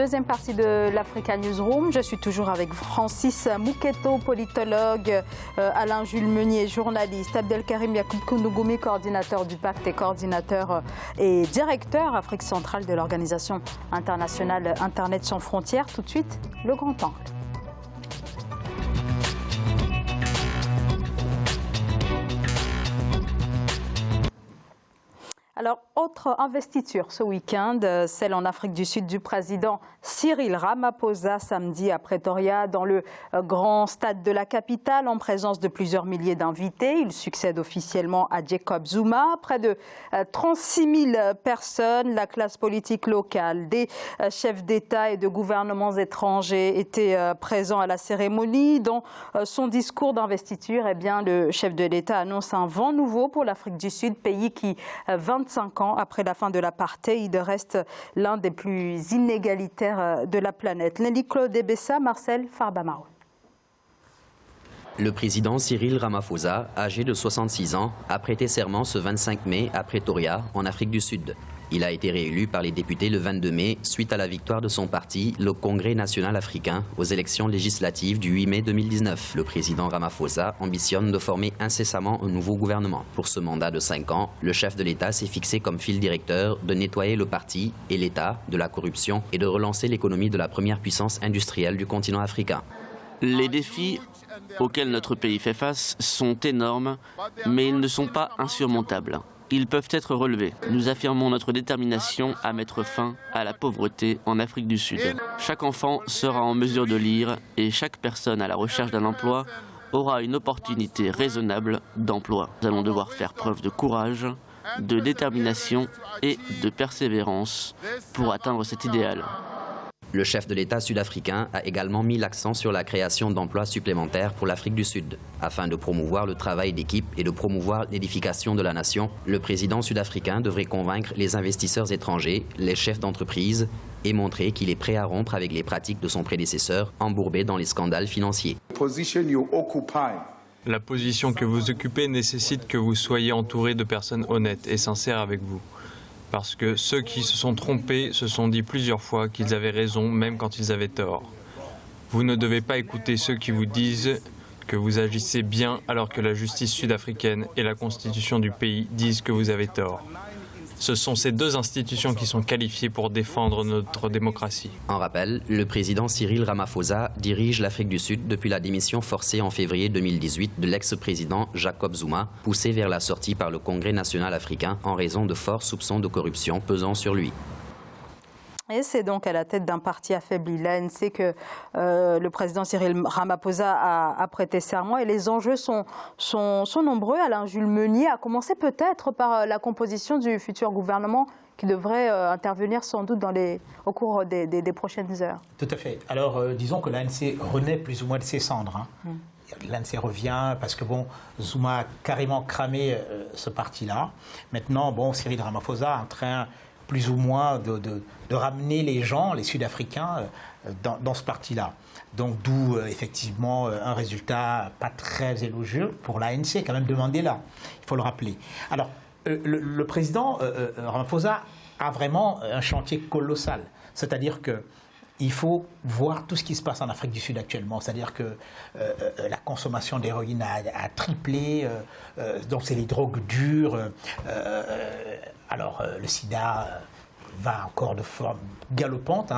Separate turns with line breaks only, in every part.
deuxième partie de l'Africa Newsroom. Je suis toujours avec Francis Mouketo, politologue, Alain Jules Meunier, journaliste, Abdelkarim Yacoub Kounougoumi, coordinateur du pacte et coordinateur et directeur Afrique centrale de l'organisation internationale Internet sans frontières. Tout de suite, le grand angle. Alors, autre investiture ce week-end, celle en Afrique du Sud du président Cyril Ramaphosa, samedi à Pretoria, dans le grand stade de la capitale, en présence de plusieurs milliers d'invités. Il succède officiellement à Jacob Zuma. Près de 36 000 personnes, la classe politique locale, des chefs d'État et de gouvernements étrangers étaient présents à la cérémonie. Dans son discours d'investiture, eh bien, le chef de l'État annonce un vent nouveau pour l'Afrique du Sud, pays qui, 25 ans après la fin de l'apartheid, reste l'un des plus inégalitaires de la planète. Nelly Claude Ebessa, Marcel Farbamao.
Le président Cyril Ramaphosa, âgé de 66 ans, a prêté serment ce 25 mai à Pretoria, en Afrique du Sud. Il a été réélu par les députés le 22 mai suite à la victoire de son parti, le Congrès national africain, aux élections législatives du 8 mai 2019. Le président Ramaphosa ambitionne de former incessamment un nouveau gouvernement. Pour ce mandat de 5 ans, le chef de l'État s'est fixé comme fil directeur de nettoyer le parti et l'État de la corruption et de relancer l'économie de la première puissance industrielle du continent africain.
Les défis auxquels notre pays fait face sont énormes, mais ils ne sont pas insurmontables. Ils peuvent être relevés. Nous affirmons notre détermination à mettre fin à la pauvreté en Afrique du Sud. Chaque enfant sera en mesure de lire et chaque personne à la recherche d'un emploi aura une opportunité raisonnable d'emploi. Nous allons devoir faire preuve de courage, de détermination et de persévérance pour atteindre cet idéal.
Le chef de l'État sud-africain a également mis l'accent sur la création d'emplois supplémentaires pour l'Afrique du Sud. Afin de promouvoir le travail d'équipe et de promouvoir l'édification de la nation, le président sud-africain devrait convaincre les investisseurs étrangers, les chefs d'entreprise et montrer qu'il est prêt à rompre avec les pratiques de son prédécesseur embourbé dans les scandales financiers.
La position que vous occupez nécessite que vous soyez entouré de personnes honnêtes et sincères avec vous. Parce que ceux qui se sont trompés se sont dit plusieurs fois qu'ils avaient raison, même quand ils avaient tort. Vous ne devez pas écouter ceux qui vous disent que vous agissez bien alors que la justice sud-africaine et la constitution du pays disent que vous avez tort. Ce sont ces deux institutions qui sont qualifiées pour défendre notre démocratie.
En rappel, le président Cyril Ramaphosa dirige l'Afrique du Sud depuis la démission forcée en février 2018 de l'ex-président Jacob Zuma, poussé vers la sortie par le Congrès national africain en raison de forts soupçons de corruption pesant sur lui.
Et c'est donc à la tête d'un parti affaibli, l'ANC, que le président Cyril Ramaphosa a prêté serment. Et les enjeux sont nombreux. Alain Jules Meunier, a commencé peut-être par la composition du futur gouvernement qui devrait intervenir sans doute au cours des prochaines heures.
Tout à fait. Alors, disons que l'ANC renaît plus ou moins de ses cendres. L'ANC revient parce que Zuma a carrément cramé ce parti-là. Maintenant, Cyril Ramaphosa est en train plus ou moins de ramener les gens, les Sud-Africains, dans ce parti-là. Donc d'où effectivement un résultat pas très élogieux pour l'ANC, quand même demandé là, il faut le rappeler. Alors le président Ramaphosa a vraiment un chantier colossal, c'est-à-dire que il faut voir tout ce qui se passe en Afrique du Sud actuellement, c'est-à-dire que la consommation d'héroïne a triplé, donc c'est les drogues dures, alors le sida va encore de forme galopante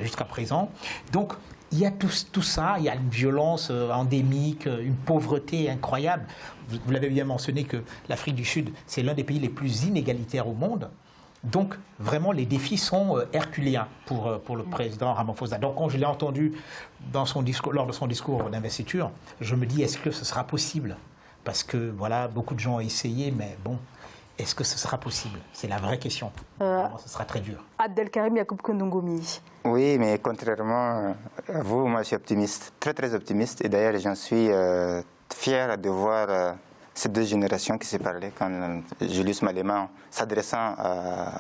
jusqu'à présent. Donc il y a tout ça, il y a une violence endémique, une pauvreté incroyable. Vous l'avez bien mentionné que l'Afrique du Sud, c'est l'un des pays les plus inégalitaires au monde. Donc, vraiment, les défis sont herculéens pour le président Ramaphosa. Donc, quand je l'ai entendu lors de son discours d'investiture, je me dis, est-ce que ce sera possible? Parce que, voilà, beaucoup de gens ont essayé, mais bon, est-ce que ce sera possible? C'est la vraie question. Ce sera très dur.
Abdelkarim Yacoub Kounougoumi.
Oui, mais contrairement à vous, moi, je suis optimiste, très, très optimiste. Et d'ailleurs, j'en suis fier de voir ces deux générations qui s'est parlé quand Julius Malema s'adressant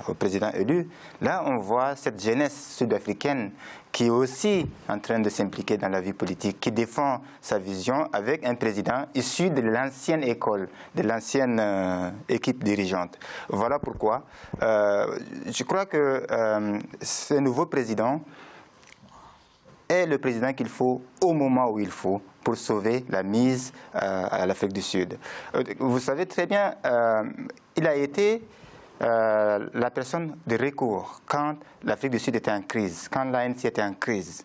au président élu. Là, on voit cette jeunesse sud-africaine qui est aussi en train de s'impliquer dans la vie politique, qui défend sa vision avec un président issu de l'ancienne école, de l'ancienne équipe dirigeante. Voilà pourquoi je crois que ce nouveau président est le président qu'il faut au moment où il faut pour sauver la mise à l'Afrique du Sud. Vous savez très bien, il a été la personne de recours quand l'Afrique du Sud était en crise, quand l'ANC était en crise,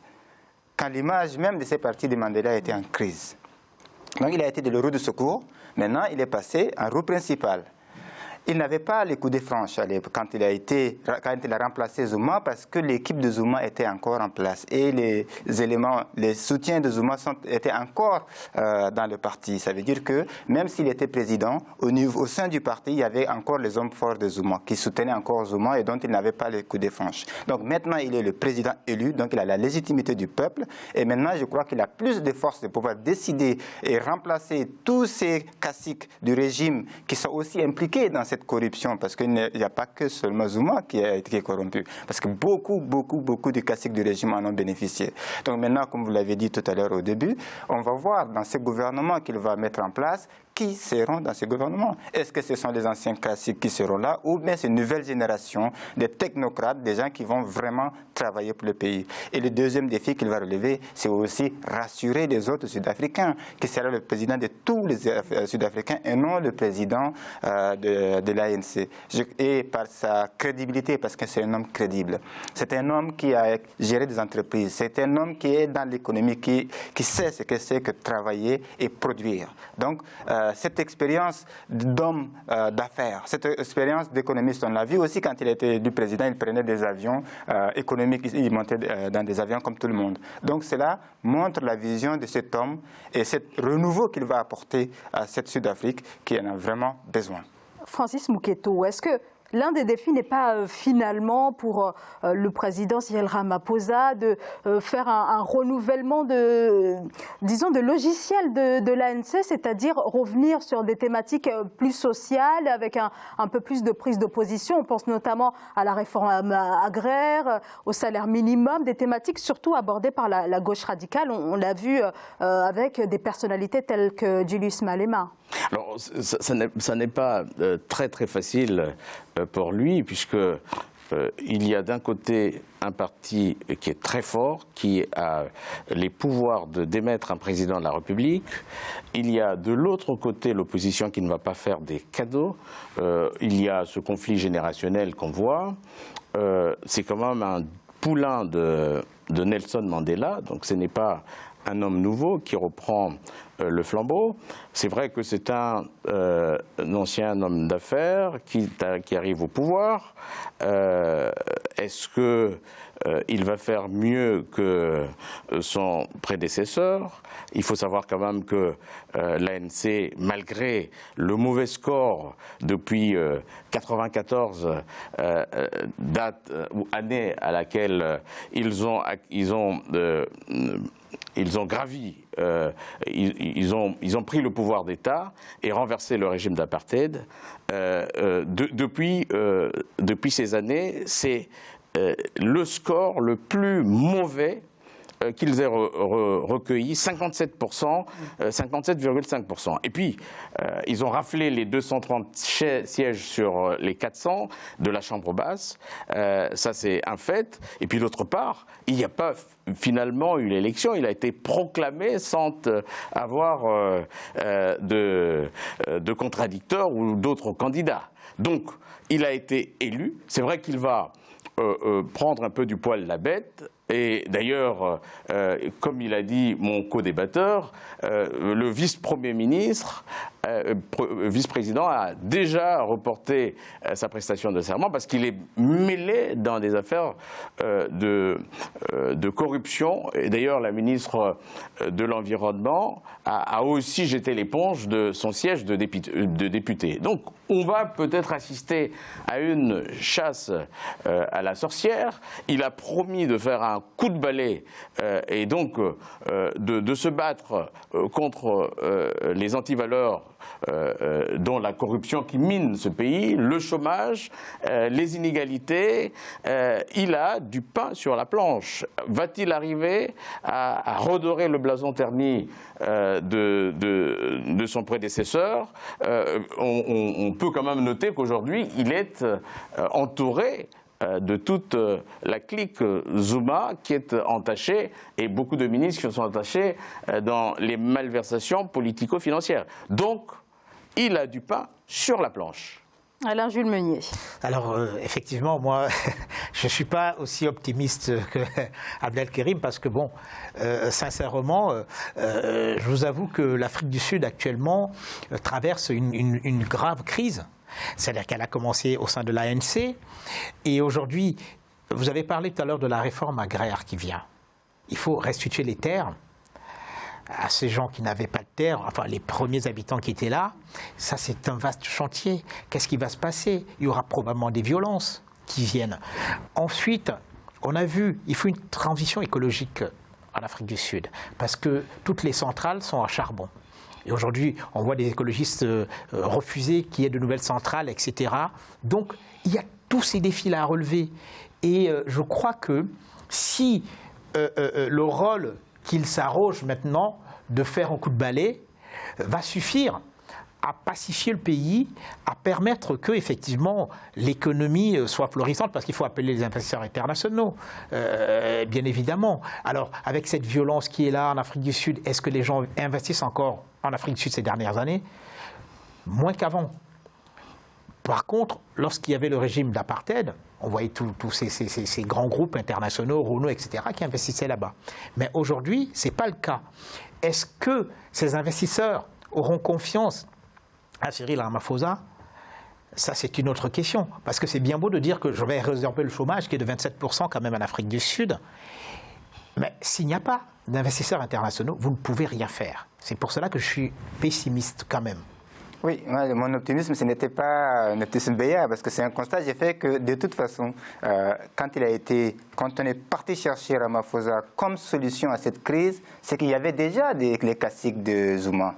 quand l'image même de ces partis de Mandela était en crise. Donc il a été de la roue de secours. Maintenant, il est passé en roue principale. Il n'avait pas les coups de franche quand il a remplacé Zuma, parce que l'équipe de Zuma était encore en place et les soutiens de Zuma étaient encore dans le parti. Ça veut dire que même s'il était président, au sein du parti, il y avait encore les hommes forts de Zuma qui soutenaient encore Zuma et dont il n'avait pas les coups de franche. Donc maintenant, il est le président élu, donc il a la légitimité du peuple et maintenant, je crois qu'il a plus de force de pouvoir décider et remplacer tous ces caciques du régime qui sont aussi impliqués dans cette corruption, parce qu'il n'y a pas que seulement Zuma qui est corrompu, parce que beaucoup de caciques du régime en ont bénéficié. Donc maintenant, comme vous l'avez dit tout à l'heure au début, on va voir dans ces gouvernements qu'il va mettre en place qui seront dans ces gouvernements. Est-ce que ce sont les anciens classiques qui seront là ou bien c'est une nouvelle génération de technocrates, des gens qui vont vraiment travailler pour le pays. Et le deuxième défi qu'il va relever, c'est aussi rassurer les autres Sud-Africains, qui sera le président de tous les Sud-Africains et non le président de l'ANC. Et par sa crédibilité, parce que c'est un homme crédible. C'est un homme qui a géré des entreprises. C'est un homme qui est dans l'économie, qui sait ce que c'est que travailler et produire. Donc, cette expérience d'homme d'affaires, cette expérience d'économiste, on l'a vu aussi quand il était du président, il prenait des avions économiques, il montait dans des avions comme tout le monde. Donc cela montre la vision de cet homme et ce renouveau qu'il va apporter à cette Sud-Afrique qui en a vraiment besoin.
Francis Mouketo, est-ce que l'un des défis n'est pas finalement pour le président Cyril Ramaphosa de faire un renouvellement de logiciel de l'ANC, c'est-à-dire revenir sur des thématiques plus sociales avec un peu plus de prise d'opposition. On pense notamment à la réforme agraire, au salaire minimum, des thématiques surtout abordées par la gauche radicale. On l'a vu avec des personnalités telles que Julius Malema.
Alors, ça n'est pas très facile pour lui, puisque il y a d'un côté un parti qui est très fort, qui a les pouvoirs de démettre un président de la République. Il y a de l'autre côté l'opposition qui ne va pas faire des cadeaux. Il y a ce conflit générationnel qu'on voit. C'est quand même un poulain de Nelson Mandela, donc ce n'est pas un homme nouveau qui reprend le flambeau. C'est vrai que c'est un ancien homme d'affaires qui arrive au pouvoir. Est-ce qu'il va faire mieux que son prédécesseur? Il faut savoir quand même que l'ANC, malgré le mauvais score depuis 1994, date ou année à laquelle ils ont gravi, ils ont pris le pouvoir d'État et renversé le régime d'apartheid. Depuis ces années, c'est le score le plus mauvais qu'ils aient recueilli, 57%, 57,5%. Et puis, ils ont raflé les 230 sièges sur les 400 de la Chambre basse. Ça, c'est un fait. Et puis, d'autre part, il n'y a pas finalement eu l'élection. Il a été proclamé sans avoir de contradicteurs ou d'autres candidats. Donc, il a été élu. C'est vrai qu'il va prendre un peu du poil la bête. Et d'ailleurs, comme il a dit mon co-débatteur, le vice-premier ministre, vice-président, a déjà reporté sa prestation de serment parce qu'il est mêlé dans des affaires de corruption. Et d'ailleurs, la ministre de l'Environnement a aussi jeté l'éponge de son siège de député. Donc, on va peut-être assister à une chasse à la sorcière. Il a promis de faire un coup de balai et donc de se battre contre les antivaleurs dont la corruption qui mine ce pays, le chômage, les inégalités. Il a du pain sur la planche. Va-t-il arriver à redorer le blason terni de son prédécesseur? On peut quand même noter qu'aujourd'hui, il est entouré de toute la clique Zuma qui est entachée, et beaucoup de ministres qui sont attachés dans les malversations politico-financières. Donc, il a du pain sur la planche.
Alain Jules Meunier.
Alors, effectivement, moi, je ne suis pas aussi optimiste que Abdelkerim parce que, bon, sincèrement, je vous avoue que l'Afrique du Sud, actuellement, traverse une grave crise. C'est-à-dire qu'elle a commencé au sein de l'ANC et aujourd'hui, vous avez parlé tout à l'heure de la réforme agraire qui vient. Il faut restituer les terres à ces gens qui n'avaient pas de terre, enfin les premiers habitants qui étaient là. Ça, c'est un vaste chantier. Qu'est-ce qui va se passer? Il y aura probablement des violences qui viennent. Ensuite, on a vu, il faut une transition écologique en Afrique du Sud, parce que toutes les centrales sont à charbon. Et aujourd'hui, on voit des écologistes refuser qu'il y ait de nouvelles centrales, etc. Donc, il y a tous ces défis-là à relever. Et je crois que si le rôle qu'il s'arroge maintenant de faire un coup de balai va suffire à pacifier le pays, à permettre que effectivement l'économie soit florissante, parce qu'il faut appeler les investisseurs internationaux, bien évidemment. Alors, avec cette violence qui est là en Afrique du Sud, est-ce que les gens investissent encore en Afrique du Sud ces dernières années? Moins qu'avant. Par contre, lorsqu'il y avait le régime d'apartheid, on voyait tous ces grands groupes internationaux, Renault, etc., qui investissaient là-bas. Mais aujourd'hui, ce n'est pas le cas. Est-ce que ces investisseurs auront confiance à Cyril Ramaphosa? Ça, c'est une autre question. Parce que c'est bien beau de dire que je vais résorber le chômage, qui est de 27% quand même en Afrique du Sud. Mais s'il n'y a pas d'investisseurs internationaux, vous ne pouvez rien faire. C'est pour cela que je suis pessimiste quand même.
Oui, moi, mon optimisme, ce n'était pas un optimisme béat, parce que c'est un constat. J'ai fait que, de toute façon, quand on est parti chercher Ramaphosa comme solution à cette crise, c'est qu'il y avait déjà les classiques de Zuma.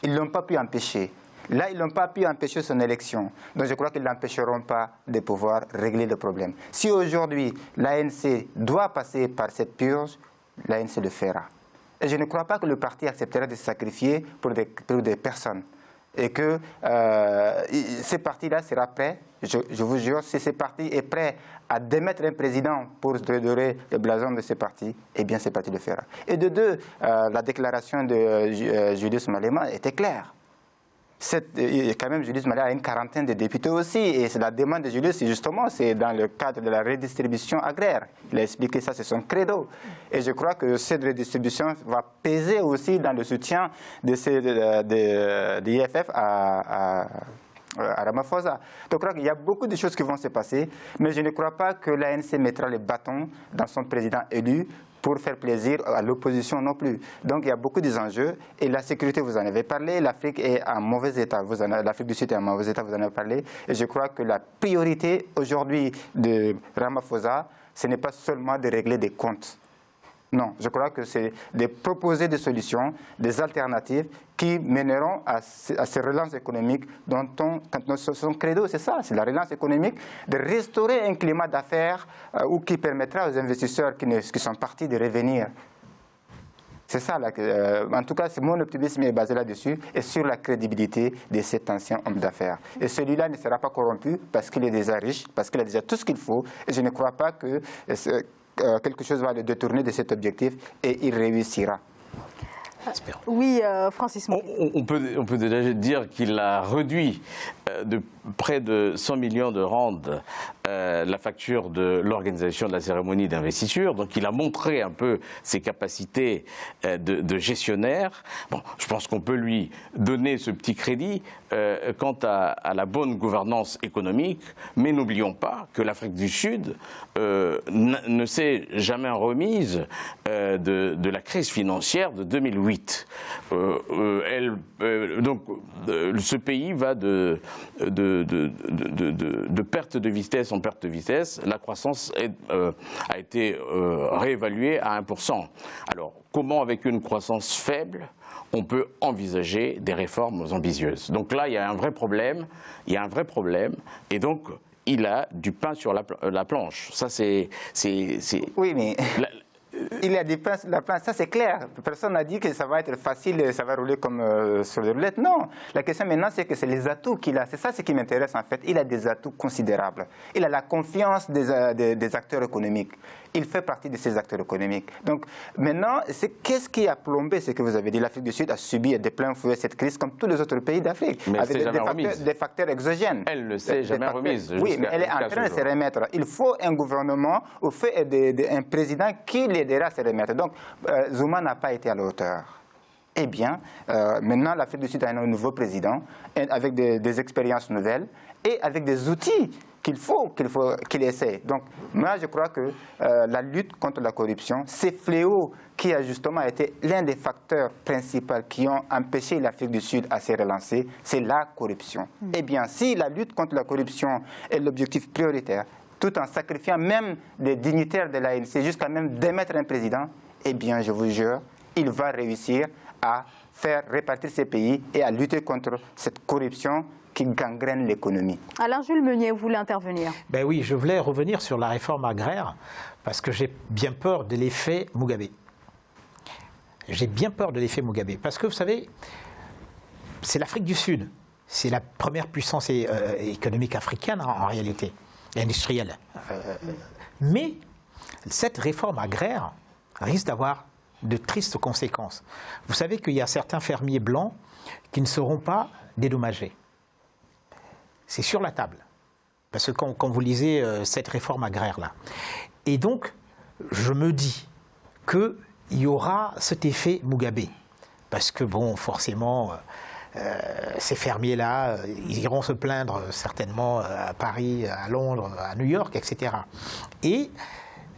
Ils ne l'ont pas pu empêcher. Là, ils n'ont pas pu empêcher son élection. Donc, je crois qu'ils ne l'empêcheront pas de pouvoir régler le problème. Si aujourd'hui, l'ANC doit passer par cette purge, l'ANC le fera. Et je ne crois pas que le parti acceptera de se sacrifier pour des personnes. Et que ce parti-là sera prêt, je vous jure, si ce parti est prêt à démettre un président pour redorer le blason de ce parti, eh bien ce parti le fera. Et de deux, la déclaration de Julius Malema était claire. Quand même, Julius Malema a une quarantaine de députés aussi, et la demande de Julius, justement, c'est dans le cadre de la redistribution agraire. Il a expliqué ça, c'est son credo. Et je crois que cette redistribution va peser aussi dans le soutien de l'IFF à Ramaphosa. Donc, je crois qu'il y a beaucoup de choses qui vont se passer, mais je ne crois pas que l'ANC mettra les bâtons dans son président élu pour faire plaisir à l'opposition non plus. Donc il y a beaucoup d'enjeux. Et la sécurité, vous en avez parlé, l'Afrique est en mauvais état, l'Afrique du Sud est en mauvais état, vous en avez parlé. Et je crois que la priorité aujourd'hui de Ramaphosa, ce n'est pas seulement de régler des comptes. Non, je crois que c'est de proposer des solutions, des alternatives qui mèneront à ces relances économiques dont son credo, c'est ça, c'est la relance économique, de restaurer un climat d'affaires ou qui permettra aux investisseurs qui sont partis de revenir. C'est ça, en tout cas, mon optimisme est basé là-dessus et sur la crédibilité de cet ancien homme d'affaires. Et celui-là ne sera pas corrompu parce qu'il est déjà riche, parce qu'il a déjà tout ce qu'il faut. Et je ne crois pas que quelque chose va le détourner de cet objectif et il réussira.
Oui, Francis.
On peut déjà dire qu'il a réduit de près de 100 millions de rand la facture de l'organisation de la cérémonie d'investiture. Donc il a montré un peu ses capacités de gestionnaire. Bon, je pense qu'on peut lui donner ce petit crédit quant à la bonne gouvernance économique, mais n'oublions pas que l'Afrique du Sud ne s'est jamais remise de la crise financière de 2008. Donc ce pays va de perte de vitesse en perte de vitesse. La croissance a été réévaluée à 1%. Alors comment, avec une croissance faible, on peut envisager des réformes ambitieuses? Donc là, il y a un vrai problème. Et donc, il a du pain sur la planche. Ça, c'est...
Oui, mais... il a des plans sur la plan, ça c'est clair. Personne n'a dit que ça va être facile et ça va rouler comme sur les roulettes. Non, la question maintenant c'est que c'est les atouts qu'il a. C'est ça ce qui m'intéresse en fait. Il a des atouts considérables. Il a la confiance des acteurs économiques. Il fait partie de ces acteurs économiques. Donc maintenant, qu'est-ce qui a plombé ce que vous avez dit? L'Afrique du Sud a subi de plein fouet cette crise comme tous les autres pays d'Afrique, avec des facteurs exogènes.
Elle ne s'est jamais remise.
Oui, mais elle est en train de se remettre. Il faut un gouvernement, un président qui l'aidera à se remettre. Donc, Zuma n'a pas été à la hauteur. Eh bien, maintenant, l'Afrique du Sud a un nouveau président, avec des expériences nouvelles et avec des outils qu'il essaie. Donc, moi, je crois que la lutte contre la corruption, ces fléaux qui a justement été l'un des facteurs principaux qui ont empêché l'Afrique du Sud à se relancer, c'est la corruption. Eh bien, si la lutte contre la corruption est l'objectif prioritaire, tout en sacrifiant même des dignitaires de l'ANC jusqu'à même démettre un président, eh bien, je vous jure, il va réussir à faire répartir ces pays et à lutter contre cette corruption qui gangrène l'économie.
Alain Jules Meunier, vous voulez intervenir?
Ben oui, je voulais revenir sur la réforme agraire parce que j'ai bien peur de l'effet Mugabe. J'ai bien peur de l'effet Mugabe parce que vous savez, c'est l'Afrique du Sud, c'est la première puissance économique africaine en réalité, industrielle. Mais cette réforme agraire risque d'avoir de tristes conséquences. Vous savez qu'il y a certains fermiers blancs qui ne seront pas dédommagés. C'est sur la table. Parce que quand vous lisez cette réforme agraire-là. Et donc, je me dis qu'il y aura cet effet Mugabe. Parce que, bon, forcément, ces fermiers-là, ils iront se plaindre certainement à Paris, à Londres, à New York, etc. Et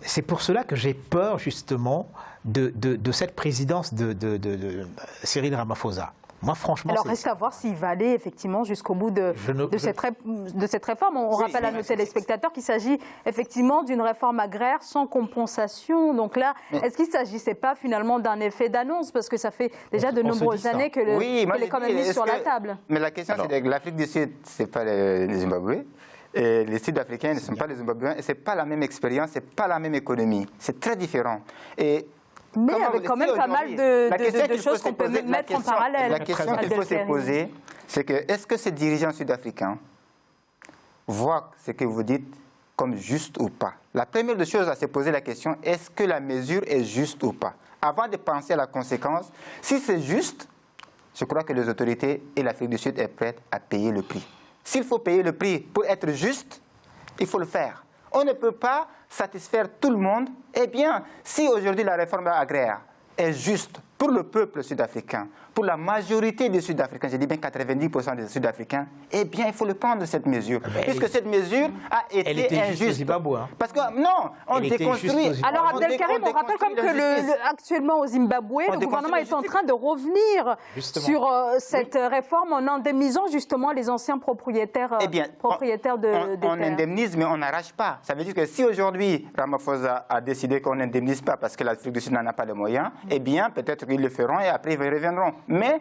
c'est pour cela que j'ai peur, justement, de cette présidence de Cyril Ramaphosa. Moi, franchement,
alors, reste à voir s'il va aller effectivement jusqu'au bout de cette réforme. On rappelle à nos téléspectateurs qu'il s'agit effectivement d'une réforme agraire sans compensation. Donc là, est-ce qu'il ne s'agissait pas finalement d'un effet d'annonce? Parce que ça fait déjà de nombreuses années que est quand même mis sur la table.
Mais la question, c'est que l'Afrique du Sud, ce n'est pas le Zimbabwe. Et les Sud-Africains ne sont pas les Zimbabwéens. Et ce n'est pas la même expérience, ce n'est pas la même économie. C'est très différent.
Mais avec quand même pas mal de choses qu'on peut mettre en parallèle.
La question qu'il faut se poser, c'est que est-ce que ces dirigeants sud-africains voient ce que vous dites comme juste ou pas? La première des choses à se poser la question, est-ce que la mesure est juste ou pas? Avant de penser à la conséquence, si c'est juste, je crois que les autorités et l'Afrique du Sud est prête à payer le prix. S'il faut payer le prix pour être juste, il faut le faire. On ne peut pas satisfaire tout le monde. Eh bien, si aujourd'hui la réforme agraire est juste pour le peuple sud-africain, pour la majorité des Sud-Africains, je dis bien 90% des Sud-Africains, eh bien, il faut le prendre, cette mesure. Puisque cette mesure a été injuste.
Au Zimbabwe, hein.
Parce que, non, on déconstruit.
Alors, Abdelkarim, on rappelle comme que actuellement au Zimbabwe, le gouvernement est en train de revenir sur cette réforme en indemnisant justement les anciens propriétaires, de terres.
On indemnise, mais on n'arrache pas. Ça veut dire que si aujourd'hui, Ramaphosa a décidé qu'on n'indemnise pas parce que l'Afrique du Sud n'en a pas les moyens, eh bien, peut-être qu'ils le feront et après ils reviendront. Mais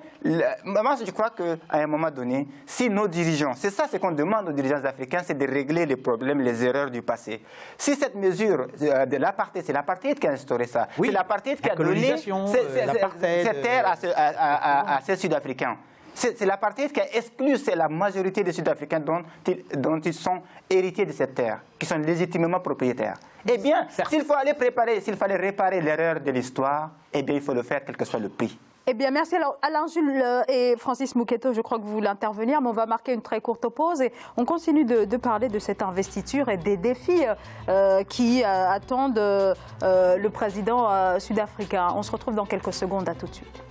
moi, je crois qu'à un moment donné, si nos dirigeants, c'est ça ce qu'on demande aux dirigeants africains, c'est de régler les problèmes, les erreurs du passé. Si cette mesure de l'apartheid, c'est l'apartheid qui a instauré ça, c'est l'apartheid qui a donné cette terre à ces Sud-Africains. C'est l'apartheid qui a exclu la majorité des Sud-Africains dont ils sont héritiers de cette terre, qui sont légitimement propriétaires. Eh bien, s'il fallait réparer l'erreur de l'histoire, eh bien, il faut le faire, quel que soit le prix.
Eh bien, merci. Alors, Alain Jules et Francis Mouketo, je crois que vous voulez intervenir, mais on va marquer une très courte pause et on continue de parler de cette investiture et des défis qui attendent le président sud-africain. On se retrouve dans quelques secondes. À tout de suite.